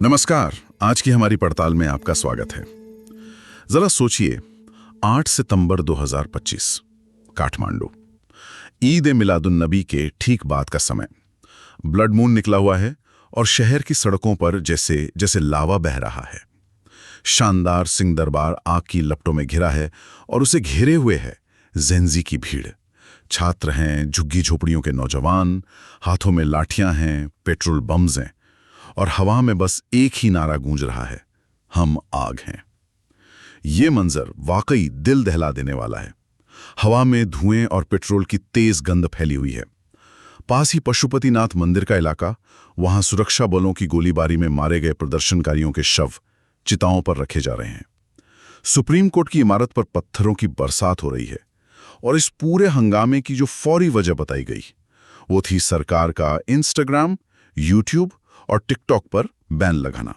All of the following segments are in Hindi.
नमस्कार। आज की हमारी पड़ताल में आपका स्वागत है। जरा सोचिए, 8 सितंबर 2025, काठमांडू, ईद ए मिलादुन नबी के ठीक बाद का समय। ब्लड मून निकला हुआ है और शहर की सड़कों पर जैसे जैसे लावा बह रहा है। शानदार सिंह दरबार आग की लपटों में घिरा है और उसे घेरे हुए है जेंजी की भीड़। छात्र हैं, झुग्गी झोपड़ियों के नौजवान, हाथों में लाठियां हैं, पेट्रोल बम्स हैं और हवा में बस एक ही नारा गूंज रहा है, हम आग हैं। ये मंजर वाकई दिल दहला देने वाला है। हवा में धुएं और पेट्रोल की तेज गंध फैली हुई है। पास ही पशुपतिनाथ मंदिर का इलाका, वहां सुरक्षा बलों की गोलीबारी में मारे गए प्रदर्शनकारियों के शव चिताओं पर रखे जा रहे हैं। सुप्रीम कोर्ट की इमारत पर पत्थरों की बरसात हो रही है और इस पूरे हंगामे की जो फौरी वजह बताई गई वो थी सरकार का इंस्टाग्राम, यूट्यूब और टिकटॉक पर बैन लगाना।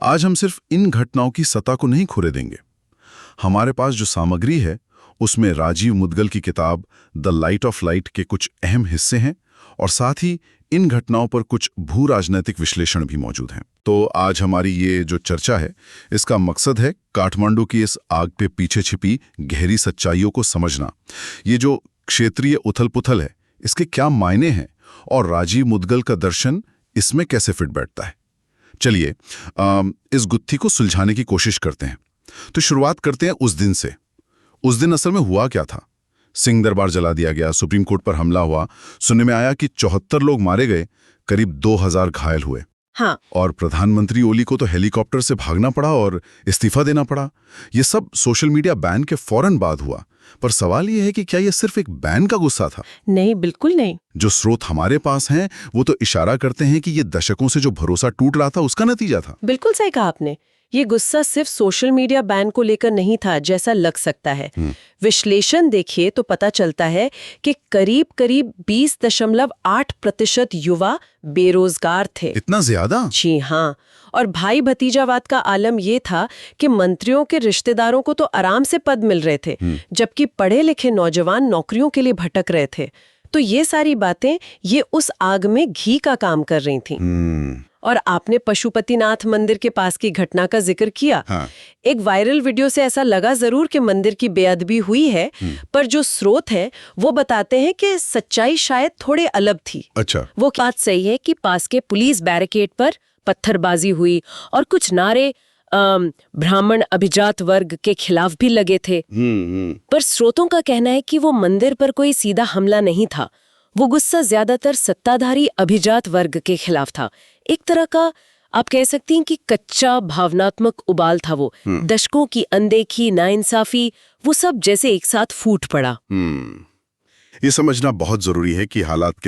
आज हम सिर्फ इन घटनाओं की सतह को नहीं खुरे देंगे। हमारे पास जो सामग्री है उसमें राजीव मुदगल की किताब द लाइट ऑफ लाइट के कुछ अहम हिस्से हैं और साथ ही इन घटनाओं पर कुछ भू राजनैतिक विश्लेषण भी मौजूद हैं। तो आज हमारी ये जो चर्चा है, इसका मकसद है काठमांडू की इस आग पे पीछे छिपी गहरी सच्चाइयों को समझना। ये जो क्षेत्रीय उथल-पुथल है, इसके क्या मायने हैं और राजीव मुदगल का दर्शन इसमें कैसे फिट बैठता है। चलिए इस गुत्थी को सुलझाने की कोशिश करते हैं। तो शुरुआत करते हैं उस दिन से। उस दिन असल में हुआ क्या था? सिंह दरबार जला दिया गया, सुप्रीम कोर्ट पर हमला हुआ, सुनने में आया कि 74 लोग मारे गए, करीब 2000 घायल हुए। हाँ। और प्रधानमंत्री ओली को तो हेलीकॉप्टर से भागना पड़ा और इस्तीफा देना पड़ा। ये सब सोशल मीडिया बैन के फौरन बाद हुआ। पर सवाल ये है कि क्या ये सिर्फ एक बैन का गुस्सा था? नहीं, बिल्कुल नहीं। जो स्रोत हमारे पास हैं वो तो इशारा करते हैं कि ये दशकों से जो भरोसा टूट रहा था उसका नतीजा था। बिल्कुल सही कहा आपने। ये गुस्सा सिर्फ सोशल मीडिया बैन को लेकर नहीं था जैसा लग सकता है। विश्लेषण देखिए तो पता चलता है कि करीब 20.8% युवा बेरोजगार थे। इतना ज्यादा? जी हाँ। और भाई भतीजावाद का आलम ये था कि मंत्रियों के रिश्तेदारों को तो आराम से पद मिल रहे थे, जबकि पढ़े लिखे नौजवान नौकरियों के लिए भटक रहे थे। तो ये सारी बातें ये उस आग में घी का काम कर रही थीं। और आपने पशुपतिनाथ मंदिर के पास की घटना का जिक्र किया। हाँ। एक वायरल वीडियो से ऐसा लगा जरूर कि मंदिर की बेअदबी हुई है, पर जो स्रोत हैं वो बताते हैं कि सच्चाई शायद थोड़े अलग थी। अच्छा। वो बात सही है कि पास के पुलिस बैरिकेड पर पत्थरबाजी हुई और कुछ नारे ब्राह्मण अभिजात वर्ग के खिलाफ भी लगे थे। पर स्रोतों का कहना है कि वो मंदिर पर कोई सीधा हमला नहीं था। वो गुस्सा ज्यादातर सत्ताधारी अभिजात वर्ग के खिलाफ था। एक तरह का आप कह सकती हैं कि कच्चा भावनात्मक उबाल था वो। दशकों की अनदेखी, नाइंसाफी, वो सब जैसे एक साथ फूट पड़ा। ये समझना बहुत जरूरी है कि हालात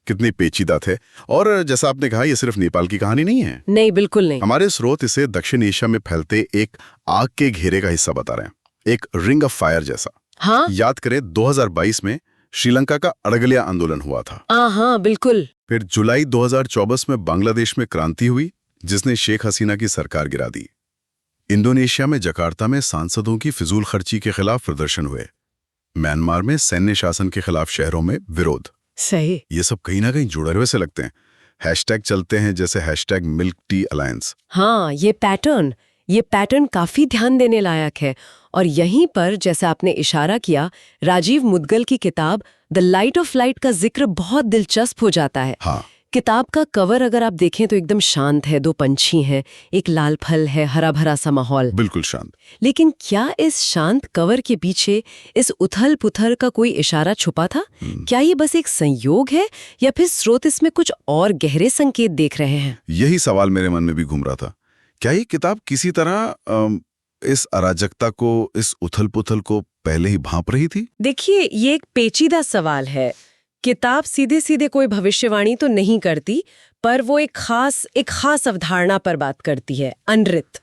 कितने पेचीदा थे। और जैसा आपने कहा, ये सिर्फ नेपाल की कहानी नहीं है। नहीं, बिल्कुल नहीं। हमारे स्रोत इसे दक्षिण एशिया में फैलते एक आग के घेरे का हिस्सा बता रहे हैं, एक रिंग ऑफ फायर जैसा। हाँ। याद करें 2022 में श्रीलंका का अड़गलिया आंदोलन हुआ था। हाँ, बिल्कुल। फिर जुलाई 2024 में बांग्लादेश में क्रांति हुई जिसने शेख हसीना की सरकार गिरा दी। इंडोनेशिया में जकार्ता में सांसदों की फिजूल खर्ची के खिलाफ प्रदर्शन हुए। म्यांमार में सैन्य शासन के खिलाफ शहरों में विरोध। सही। ये सब कहीं ना कहीं जुड़े हुए से लगते हैं। हैशटैग चलते हैं जैसे हैशटैग मिल्क टी अलायंस। हाँ, ये पैटर्न काफी ध्यान देने लायक है। और यहीं पर, जैसा आपने इशारा किया, राजीव मुदगल की किताब द लाइट ऑफ लाइट का जिक्र बहुत दिलचस्प हो जाता है। हाँ। किताब का कवर अगर आप देखें तो एकदम शांत है, 2 पंछी हैं, एक लाल फल है, हरा भरा सा माहौल। बिल्कुल शांत। लेकिन क्या इस शांत कवर के पीछे इस उथल पुथल का कोई इशारा छुपा था? क्या ये बस एक संयोग है या फिर स्रोत इसमें कुछ और गहरे संकेत देख रहे हैं? यही सवाल मेरे मन में भी घूम रहा था। क्या ये किताब किसी तरह इस अराजकता को, इस उथल पुथल को पहले ही भांप रही थी? देखिए, ये एक पेचीदा सवाल है। किताब सीधे सीधे कोई भविष्यवाणी तो नहीं करती, पर वो एक खास अवधारणा पर बात करती है, अनृत।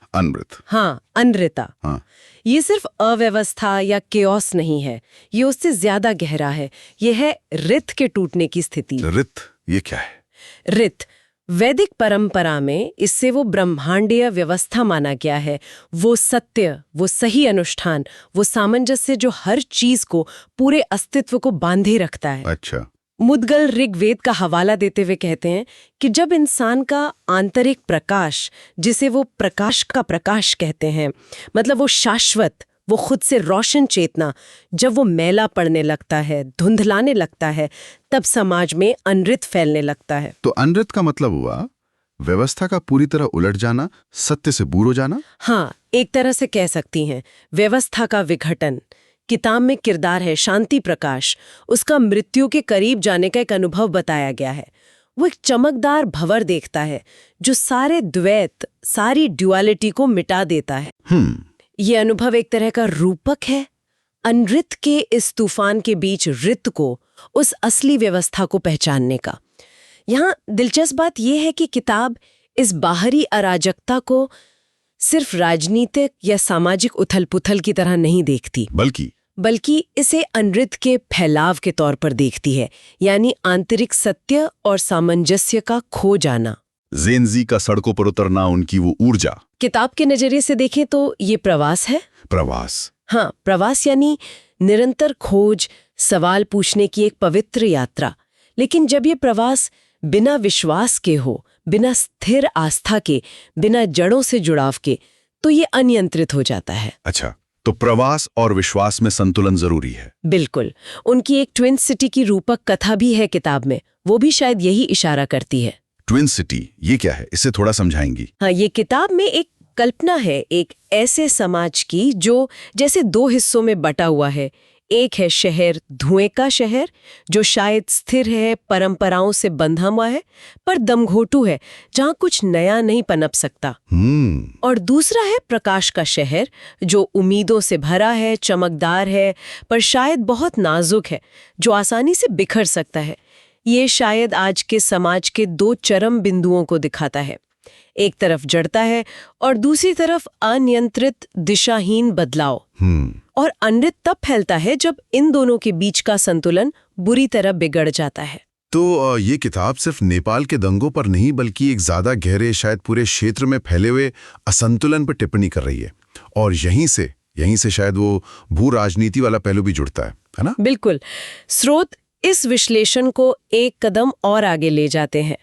हाँ, अनृता। हाँ। ये सिर्फ अव्यवस्था या केओस नहीं है, ये उससे ज्यादा गहरा है। ये है रित के टूटने की स्थिति। रित, ये क्या है? रित वैदिक परंपरा में इससे वो ब्रह्मांडीय व्यवस्था माना गया है, वो सत्य, वो सही अनुष्ठान, वो सामंजस्य जो हर चीज को, पूरे अस्तित्व को बांधे रखता है। अच्छा। मुद्गल ऋग्वेद का हवाला देते हुए कहते हैं कि जब इंसान का आंतरिक प्रकाश, जिसे वो प्रकाश का प्रकाश कहते हैं, मतलब वो शाश्वत, वो खुद से रोशन चेतना, जब वो मैला पड़ने लगता है, धुंधलाने लगता है, तब समाज में अनृत फैलने लगता है। तो अनृत का मतलब हुआ व्यवस्था का पूरी तरह उलट जाना, सत्य से दूर हो जाना। हाँ, एक तरह से कह सकती हैं, व्यवस्था का विघटन। किताब में किरदार है शांति प्रकाश, उसका मृत्यु के करीब जाने का एक अनुभव बताया गया है। वो एक चमकदार भंवर देखता है जो सारे द्वैत, सारी ड्युअलिटी को मिटा देता है। ये अनुभव एक तरह का रूपक है अनृत के इस तूफान के बीच ऋत को, उस असली व्यवस्था को पहचानने का। यहाँ दिलचस्प बात यह है कि किताब इस बाहरी अराजकता को सिर्फ राजनीतिक या सामाजिक उथल-पुथल की तरह नहीं देखती, बल्कि इसे अनृत के फैलाव के तौर पर देखती है, यानी आंतरिक सत्य और सामंजस्य का खो जाना। ज़ेनज़ी का सड़कों पर उतरना, उनकी वो ऊर्जा। किताब के नजरिए से देखें तो ये प्रवास है। प्रवास, हाँ, प्रवास यानी निरंतर खोज, सवाल पूछने की एक पवित्र यात्रा। लेकिन जब ये प्रवास बिना विश्वास के हो, बिना स्थिर आस्था के, बिना जड़ों से जुड़ाव के, तो ये अनियंत्रित हो जाता है। अच्छा, तो प्रवास और विश्वास में संतुलन जरूरी है। बिल्कुल। उनकी एक ट्विन सिटी की रूपक कथा भी है किताब में, वो भी शायद यही इशारा करती है। ट्विन सिटी, ये क्या है? इसे थोड़ा समझाएंगी? हाँ, ये किताब में एक कल्पना है एक ऐसे समाज की जो जैसे दो हिस्सों में बटा हुआ है। एक है शहर, धुएं का शहर, जो शायद स्थिर है, परंपराओं से बंधा हुआ है, पर दमघोटू है, जहाँ कुछ नया नहीं पनप सकता। और दूसरा है प्रकाश का शहर, जो उम्मीदों से भरा है, चमकदार है, पर शायद बहुत नाजुक है, जो आसानी से बिखर सकता है। ये शायद आज के समाज के दो चरम बिंदुओं को दिखाता है। एक तरफ जड़ता है और दूसरी तरफ अनियंत्रित दिशाहीन बदलाव। और अनृत तब फैलता है जब इन दोनों के बीच का संतुलन बुरी तरह बिगड़ जाता है। तो ये किताब सिर्फ नेपाल के दंगों पर नहीं, बल्कि एक ज्यादा गहरे, शायद पूरे क्षेत्र में फैले हुए असंतुलन पर टिप्पणी कर रही है। और यहीं से शायद वो भू राजनीति वाला पहलू भी जुड़ता है ना? बिल्कुल। स्रोत इस विश्लेषण को एक कदम और आगे ले जाते हैं।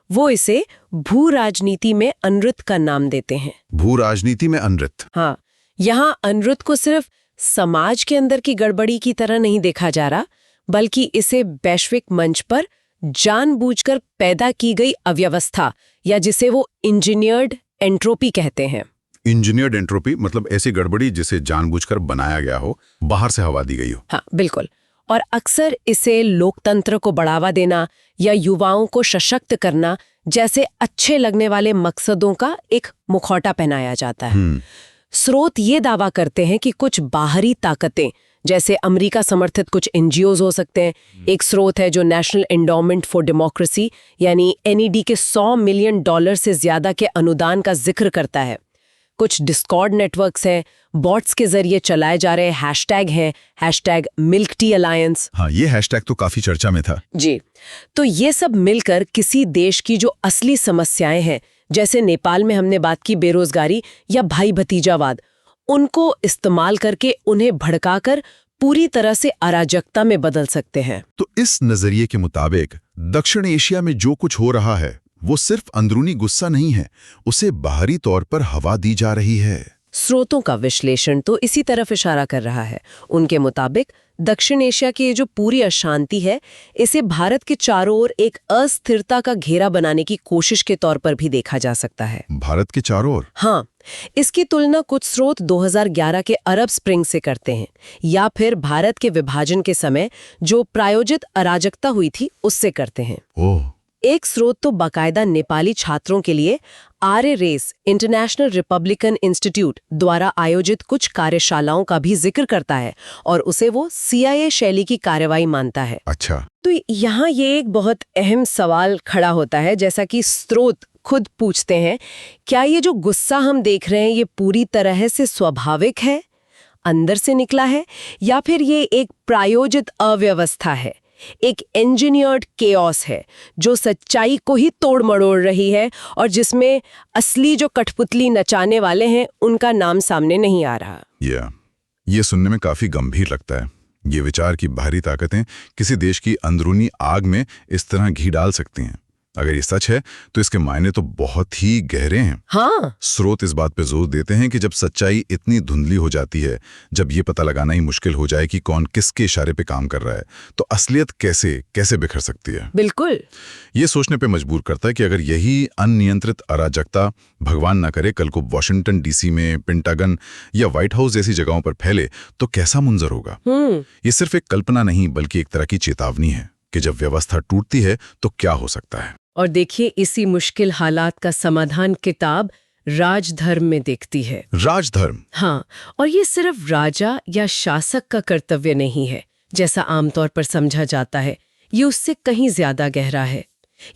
वो इसे भू राजनीति में अनृत का नाम देते हैं। भू राजनीति में अनृत? हाँ, यहाँ अनृत को सिर्फ समाज के अंदर की गड़बड़ी की तरह नहीं देखा जा रहा, बल्कि इसे वैश्विक मंच पर जानबूझकर पैदा की गई अव्यवस्था, या जिसे वो इंजीनियर्ड एंट्रोपी कहते हैं। इंजीनियर्ड एंट्रोपी मतलब ऐसी गड़बड़ी जिसे जानबूझकर बनाया गया हो, बाहर से हवा दी गई हो। हाँ, बिल्कुल। और अक्सर इसे लोकतंत्र को बढ़ावा देना या युवाओं को सशक्त करना जैसे अच्छे लगने वाले मकसदों का एक मुखौटा पहनाया जाता है। स्रोत ये दावा करते हैं कि कुछ बाहरी ताकतें, जैसे अमेरिका समर्थित कुछ एनजीओज हो सकते हैं। एक स्रोत है जो नेशनल एंडोमेंट फॉर डेमोक्रेसी यानी एनईडी के $100 मिलियन से ज्यादा के अनुदान का जिक्र करता है। कुछ डिस्कॉर्ड नेटवर्क्स हैं, बॉट्स के जरिए चलाए जा रहे हैशटैग हैं, हैशटैग मिल्क टी अलायंस। हाँ, ये हैशटैग तो काफी चर्चा में था। जी, तो ये सब मिलकर किसी देश की जो असली समस्याएं हैं, जैसे नेपाल में हमने बात की बेरोजगारी या भाई भतीजावाद, उनको इस्तेमाल करके उन्हें भड़काकर पूरी तरह से अराजकता में बदल सकते हैं। तो इस नजरिए के मुताबिक दक्षिण एशिया में जो कुछ हो रहा है वो सिर्फ अंदरूनी गुस्सा नहीं है, उसे बाहरी तौर पर हवा दी जा रही है। स्रोतों का विश्लेषण तो इसी तरफ इशारा कर रहा है। उनके मुताबिक दक्षिण एशिया की ये जो पूरी अशांति है, इसे भारत के चारों ओर एक अस्थिरता का घेरा बनाने की कोशिश के तौर पर भी देखा जा सकता है। भारत के चारों ओर? हाँ, इसकी तुलना कुछ स्रोत 2011 के अरब स्प्रिंग से करते हैं, या फिर भारत के विभाजन के समय जो प्रायोजित अराजकता हुई थी उससे करते हैं। ओह। एक स्रोत तो बाकायदा नेपाली छात्रों के लिए आर्य रेस इंटरनेशनल रिपब्लिकन इंस्टीट्यूट द्वारा आयोजित कुछ कार्यशालाओं का भी जिक्र करता है और उसे वो CIA शैली की कार्रवाई मानता है। अच्छा। तो यहाँ ये एक बहुत अहम सवाल खड़ा होता है, जैसा कि स्रोत खुद पूछते हैं, क्या ये जो गुस्सा हम देख रहे हैं ये पूरी तरह से स्वाभाविक है, अंदर से निकला है, या फिर ये एक प्रायोजित अव्यवस्था है, एक इंजीनियर्ड केओस है जो सच्चाई को ही तोड़ मरोड़ रही है और जिसमें असली जो कठपुतली नचाने वाले हैं उनका नाम सामने नहीं आ रहा। ये सुनने में काफी गंभीर लगता है। ये विचार की बाहरी ताकतें किसी देश की अंदरूनी आग में इस तरह घी डाल सकती हैं। अगर ये सच है तो इसके मायने तो बहुत ही गहरे हैं। हाँ, स्रोत इस बात पे जोर देते हैं कि जब सच्चाई इतनी धुंधली हो जाती है, जब ये पता लगाना ही मुश्किल हो जाए कि कौन किसके इशारे पे काम कर रहा है, तो असलियत कैसे कैसे बिखर सकती है। बिल्कुल। ये सोचने पे मजबूर करता है कि अगर यही अनियंत्रित अराजकता, भगवान ना करे, कल को वॉशिंगटन डीसी में, पेंटागन या व्हाइट हाउस जैसी जगहों पर फैले तो कैसा मंजर होगा। ये सिर्फ एक कल्पना नहीं बल्कि एक तरह की चेतावनी है कि जब व्यवस्था टूटती है तो क्या हो सकता है। और देखिए, इसी मुश्किल हालात का समाधान किताब राजधर्म में देखती है। राजधर्म? हाँ, और ये सिर्फ राजा या शासक का कर्तव्य नहीं है जैसा आमतौर पर समझा जाता है। ये उससे कहीं ज्यादा गहरा है।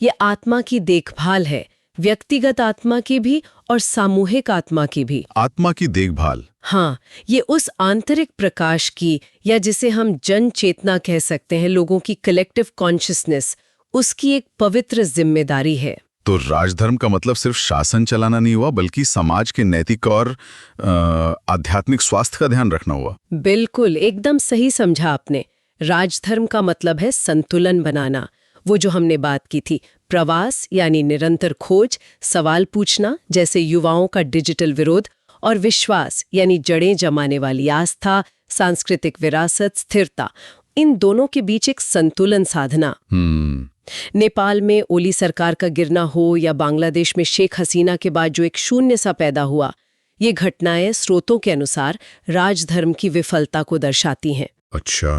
ये आत्मा की देखभाल है, व्यक्तिगत आत्मा की भी और सामूहिक आत्मा की भी। आत्मा की देखभाल? हाँ, ये उस आंतरिक प्रकाश की, या जिसे हम जन चेतना कह सकते हैं, लोगों की कलेक्टिव कॉन्शियसनेस, उसकी एक पवित्र जिम्मेदारी है। तो राजधर्म का मतलब सिर्फ शासन चलाना नहीं हुआ, बल्कि समाज के नैतिक और आध्यात्मिक स्वास्थ्य का ध्यान रखना हुआ। बिल्कुल, एकदम सही समझा आपने। राजधर्म का मतलब है संतुलन बनाना। वो जो हमने बात की थी, प्रवास यानी निरंतर खोज, सवाल पूछना जैसे युवाओं का डिजिटल विरोध, और विश्वास यानी जड़ें जमाने वाली आस्था, सांस्कृतिक विरासत, स्थिरता, इन दोनों के बीच एक संतुलन साधना। नेपाल में ओली सरकार का गिरना हो या बांग्लादेश में शेख हसीना के बाद जो एक शून्य सा पैदा हुआ, ये घटनाएं स्रोतों के अनुसार राजधर्म की विफलता को दर्शाती हैं। अच्छा।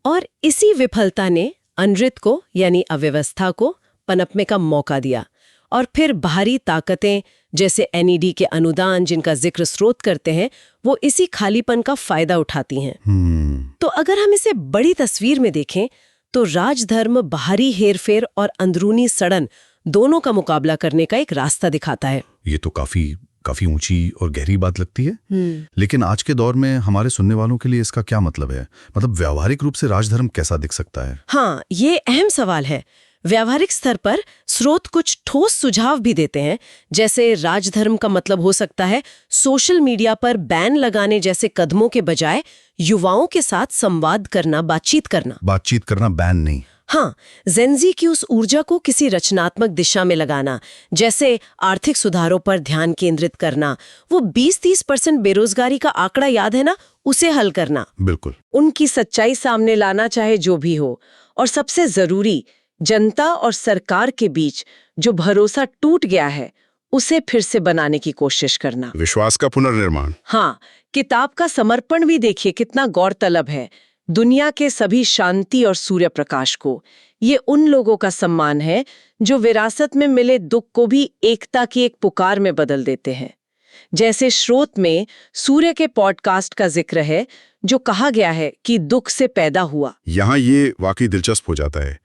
और इसी विफलता ने अनृत को यानी अव्यवस्था को पनपने का मौका दिया, और फिर बाहरी ताकतें जैसे एनईडी के अनुदान जिनका जिक्र स्रोत करते हैं, वो इसी खालीपन का फायदा उठाती हैं। तो अगर हम इसे बड़ी तस्वीर में देखें तो राजधर्म बाहरी हेरफेर और अंदरूनी सड़न दोनों का मुकाबला करने का एक रास्ता दिखाता है। ये तो काफी ऊंची और गहरी बात लगती है। लेकिन आज के दौर में हमारे सुनने वालों के लिए इसका क्या मतलब है? मतलब व्यावहारिक रूप से राजधर्म कैसा दिख सकता है? हाँ, ये अहम सवाल है। व्यावहारिक स्तर पर स्रोत कुछ ठोस सुझाव भी देते हैं, जैसे राजधर्म का मतलब हो सकता है सोशल मीडिया पर बैन लगाने जैसे कदमों के बजाय युवाओं के साथ संवाद करना, बातचीत करना, बैन नहीं। हाँ, जेनजी की उस ऊर्जा को किसी रचनात्मक दिशा में लगाना, जैसे आर्थिक सुधारों पर ध्यान केंद्रित करना, वो 20-30% बेरोजगारी का आंकड़ा याद है ना, उसे हल करना। बिल्कुल। उनकी सच्चाई सामने लाना, चाहे जो भी हो। और सबसे जरूरी, जनता और सरकार के बीच जो भरोसा टूट गया है उसे फिर से बनाने की कोशिश करना, विश्वास का पुनर्निर्माण। हाँ, किताब का समर्पण भी देखिए कितना गौरतलब है। दुनिया के सभी शांति और सूर्य प्रकाश को, ये उन लोगों का सम्मान है जो विरासत में मिले दुख को भी एकता की एक पुकार में बदल देते हैं। जैसे स्रोत में सूर्य के पॉडकास्ट का जिक्र है, जो कहा गया है कि दुख से पैदा हुआ। यहाँ ये वाकई दिलचस्प हो जाता है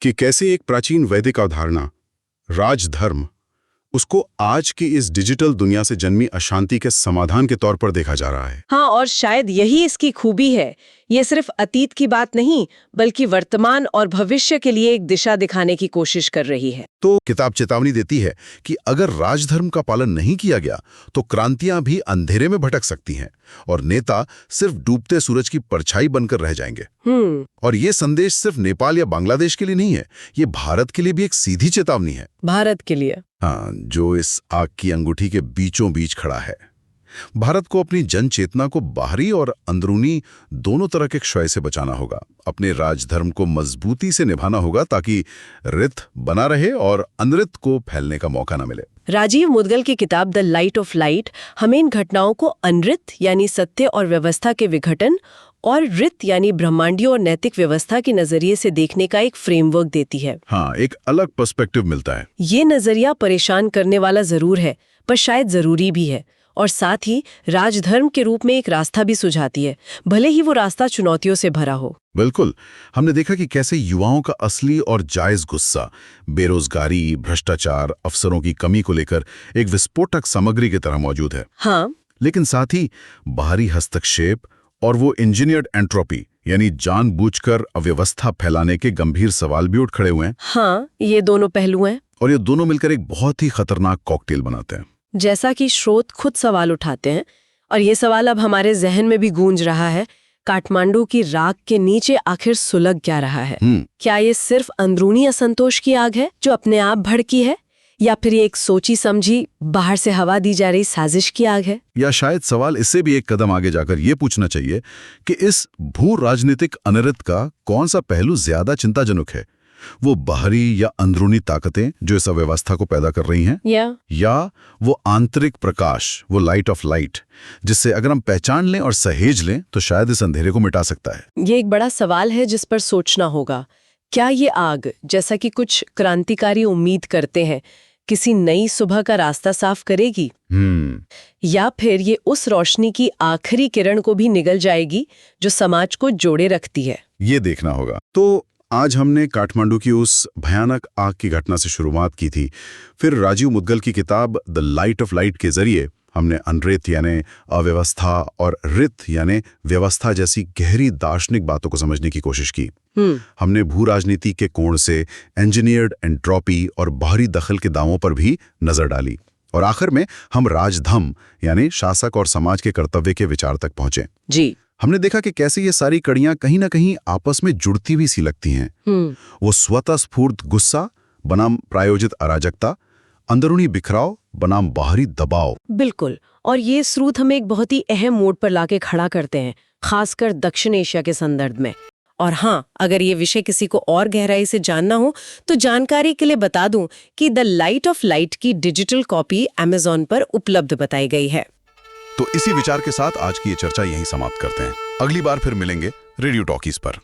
कि कैसे एक प्राचीन वैदिक अवधारणा राजधर्म, उसको आज की इस डिजिटल दुनिया से जन्मी अशांति के समाधान के तौर पर देखा जा रहा है। हाँ, और शायद यही इसकी खूबी है। ये सिर्फ अतीत की बात नहीं, बल्कि वर्तमान और भविष्य के लिए एक दिशा दिखाने की कोशिश कर रही है। तो किताब चेतावनी देती है कि अगर राजधर्म का पालन नहीं किया गया तो क्रांतियां भी अंधेरे में भटक सकती हैं और नेता सिर्फ डूबते सूरज की परछाई बनकर रह जाएंगे। और ये संदेश सिर्फ नेपाल या बांग्लादेश के लिए नहीं है, ये भारत के लिए भी एक सीधी चेतावनी है। भारत के लिए? हाँ, जो इस आग की अंगूठी के बीचों बीच खड़ा है। भारत को अपनी जन चेतना को बाहरी और अंदरूनी दोनों तरह के क्षय से बचाना होगा। अपने राजधर्म को मजबूती से निभाना होगा ताकि रित बना रहे और अनृत को फैलने का मौका न मिले। राजीव मुदगल की किताब द लाइट ऑफ लाइट हमें इन घटनाओं को अनृत यानी सत्य और व्यवस्था के विघटन और रित यानी ब्रह्मांडीय और नैतिक व्यवस्था के नजरिए से देखने का एक फ्रेमवर्क देती है। हाँ, एक अलग पर्सपेक्टिव मिलता है। ये नजरिया परेशान करने वाला जरूर है, पर शायद जरूरी भी है, और साथ ही राजधर्म के रूप में एक रास्ता भी सुझाती है, भले ही वो रास्ता चुनौतियों से भरा हो। बिल्कुल। हमने देखा कि कैसे युवाओं का असली और जायज गुस्सा बेरोजगारी, भ्रष्टाचार, अवसरों की कमी को लेकर एक विस्फोटक सामग्री की तरह मौजूद है। हाँ, लेकिन साथ ही बाहरी हस्तक्षेप और वो इंजीनियर्ड एंट्रोपी यानी जानबूझकर अव्यवस्था फैलाने के गंभीर सवाल भी उठ खड़े हुए हैं। हाँ, ये दोनों पहलू हैं, और ये दोनों मिलकर एक बहुत ही खतरनाक कॉकटेल बनाते हैं। जैसा कि स्रोत खुद सवाल उठाते हैं, और ये सवाल अब हमारे जहन में भी गूंज रहा है, काठमांडू की राख के नीचे आखिर सुलग क्या रहा है? क्या ये सिर्फ अंदरूनी असंतोष की आग है जो अपने आप भड़की है, या फिर ये एक सोची समझी बाहर से हवा दी जा रही साजिश की आग है? या शायद सवाल इससे भी एक कदम आगे जाकर ये पूछना चाहिए कि इस भू राजनीतिक अनर्थ का कौन सा पहलू ज्यादा चिंताजनक है, वो बाहरी या अंदरूनी ताकतें जो इस अव्यवस्था को पैदा कर रही हैं, या वो आंतरिक प्रकाश, वो लाइट ऑफ लाइट, जिससे अगर हम पहचान लें और सहेज लें तो शायद इस अंधेरे को मिटा सकता है। ये एक बड़ा सवाल है जिस पर सोचना होगा। क्या ये आग, जैसा कि कुछ क्रांतिकारी उम्मीद करते हैं, किसी नई सुबह का रास्ता साफ करेगी, या फिर ये उस रोशनी की आखिरी किरण को भी निगल जाएगी जो समाज को जोड़े रखती है? ये देखना होगा। तो आज हमने काठमांडू की उस भयानक आग की घटना से शुरुआत की थी। फिर राजीव मुद्गल की किताब द लाइट ऑफ लाइट के जरिए हमने अनृत यानी अव्यवस्था और ऋत यानी व्यवस्था जैसी गहरी दार्शनिक बातों को समझने की कोशिश की। हमने भू राजनीति के कोण से इंजीनियर्ड एंट्रोपी और बाहरी दखल के दावों पर भी नजर डाली, और आखिर में हम राजधर्म यानी शासक और समाज के कर्तव्य के विचार तक पहुंचे। जी, हमने देखा कि कैसे ये सारी कड़ियां कहीं ना कहीं आपस में जुड़ती भी सी लगती हैं। वो स्वतः स्फूर्त गुस्सा बनाम प्रायोजित अराजकता, अंदरूनी बिखराव बनाम बाहरी दबाव। बिल्कुल, और ये स्रोत हमें एक बहुत ही अहम मोड़ पर लाके खड़ा करते हैं, खासकर दक्षिण एशिया के संदर्भ में। और हाँ, अगर ये विषय किसी को और गहराई से जानना हो तो जानकारी के लिए बता दूं कि द लाइट ऑफ लाइट की डिजिटल कॉपी अमेज़न पर उपलब्ध बताई गई है। तो इसी विचार के साथ आज की ये चर्चा यहीं समाप्त करते हैं। अगली बार फिर मिलेंगे रेडियो टॉकीज पर।